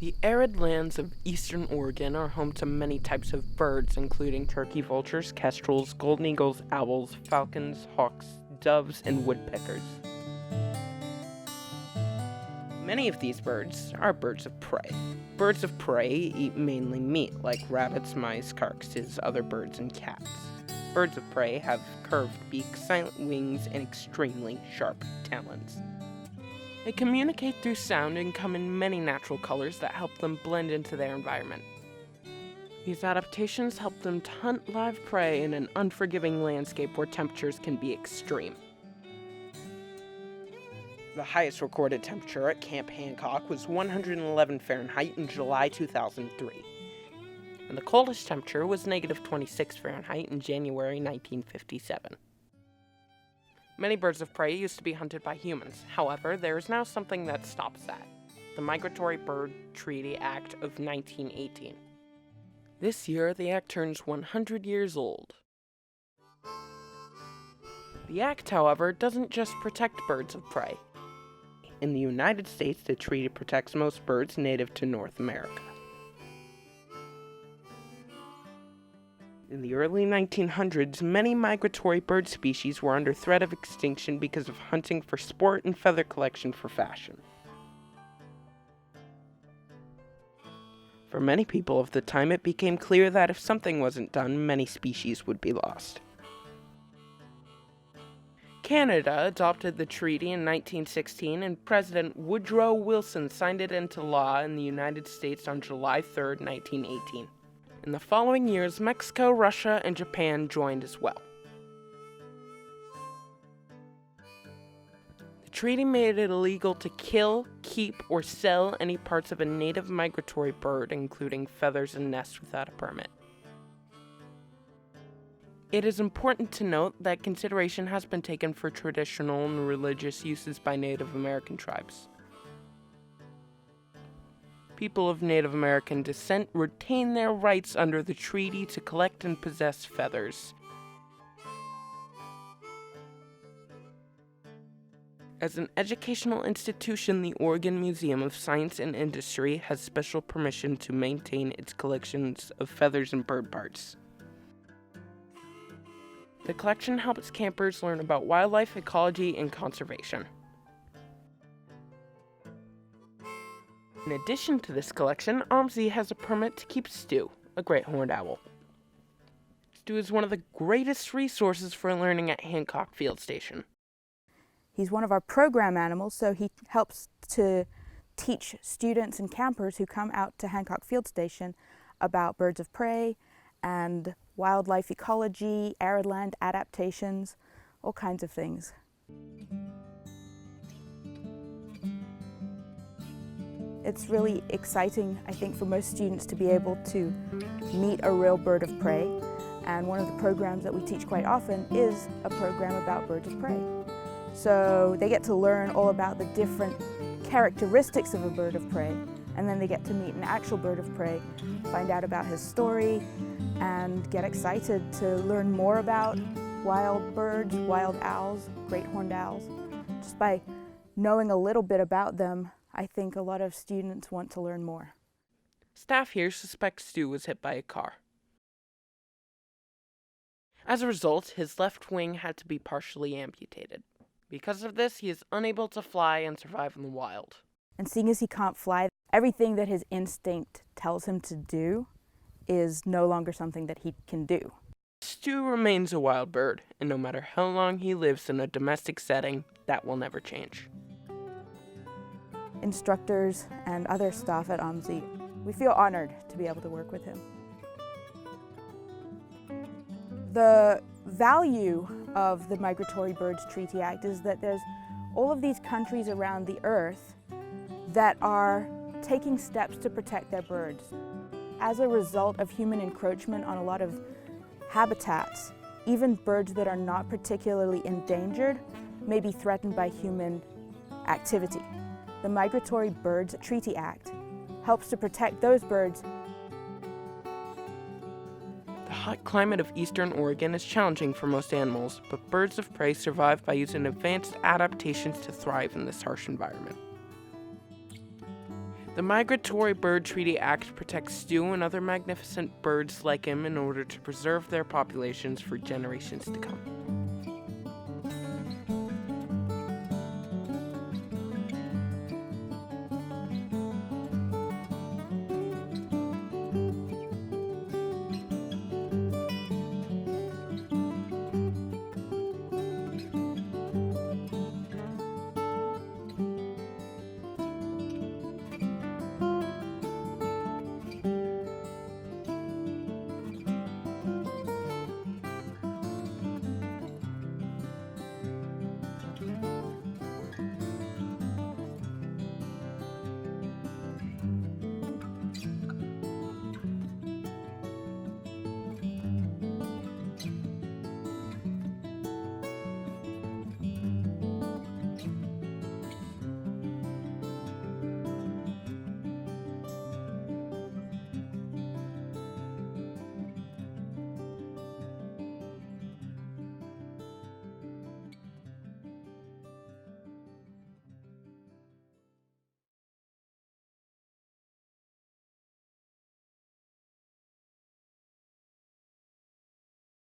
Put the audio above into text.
The arid lands of eastern Oregon are home to many types of birds, including turkey vultures, kestrels, golden eagles, owls, falcons, hawks, doves, and woodpeckers. Many of these birds are birds of prey. Birds of prey eat mainly meat, like rabbits, mice, carcasses, other birds, and cats. Birds of prey have curved beaks, silent wings, and extremely sharp talons. They communicate through sound and come in many natural colors that help them blend into their environment. These adaptations help them to hunt live prey in an unforgiving landscape where temperatures can be extreme. The highest recorded temperature at Camp Hancock was 111 Fahrenheit in July 2003, and the coldest temperature was -26 Fahrenheit in January 1957. Many birds of prey used to be hunted by humans. However, there is now something that stops that: the Migratory Bird Treaty Act of 1918. This year, the act turns 100 years old. The act, however, doesn't just protect birds of prey. In the United States, the treaty protects most birds native to North America. In the early 1900s, many migratory bird species were under threat of extinction because of hunting for sport and feather collection for fashion. For many people of the time, it became clear that if something wasn't done, many species would be lost. Canada adopted the treaty in 1916, and President Woodrow Wilson signed it into law in the United States on July 3, 1918. In the following years, Mexico, Russia, and Japan joined as well. The treaty made it illegal to kill, keep, or sell any parts of a native migratory bird, including feathers and nests, without a permit. It is important to note that consideration has been taken for traditional and religious uses by Native American tribes. People of Native American descent retain their rights under the treaty to collect and possess feathers. As an educational institution, the Oregon Museum of Science and Industry has special permission to maintain its collections of feathers and bird parts. The collection helps campers learn about wildlife, ecology, and conservation. In addition to this collection, OMSI has a permit to keep Stu, a great horned owl. Stu is one of the greatest resources for learning at Hancock Field Station. He's one of our program animals, so he helps to teach students and campers who come out to Hancock Field Station about birds of prey and wildlife ecology, arid land adaptations, all kinds of things. It's really exciting, I think, for most students to be able to meet a real bird of prey. And one of the programs that we teach quite often is a program about birds of prey. So they get to learn all about the different characteristics of a bird of prey, and then they get to meet an actual bird of prey, find out about his story, and get excited to learn more about wild birds, wild owls, great horned owls. Just by knowing a little bit about them, I think a lot of students want to learn more. Staff here suspects Stu was hit by a car. As a result, his left wing had to be partially amputated. Because of this, he is unable to fly and survive in the wild. And seeing as he can't fly, everything that his instinct tells him to do is no longer something that he can do. Stu remains a wild bird, and no matter how long he lives in a domestic setting, that will never change. Instructors and other staff at OMSI, we feel honored to be able to work with him. The value of the Migratory Birds Treaty Act is that there's all of these countries around the earth that are taking steps to protect their birds. As a result of human encroachment on a lot of habitats, even birds that are not particularly endangered may be threatened by human activity. The Migratory Birds Treaty Act helps to protect those birds. The hot climate of eastern Oregon is challenging for most animals, but birds of prey survive by using advanced adaptations to thrive in this harsh environment. The Migratory Bird Treaty Act protects Stu and other magnificent birds like him in order to preserve their populations for generations to come.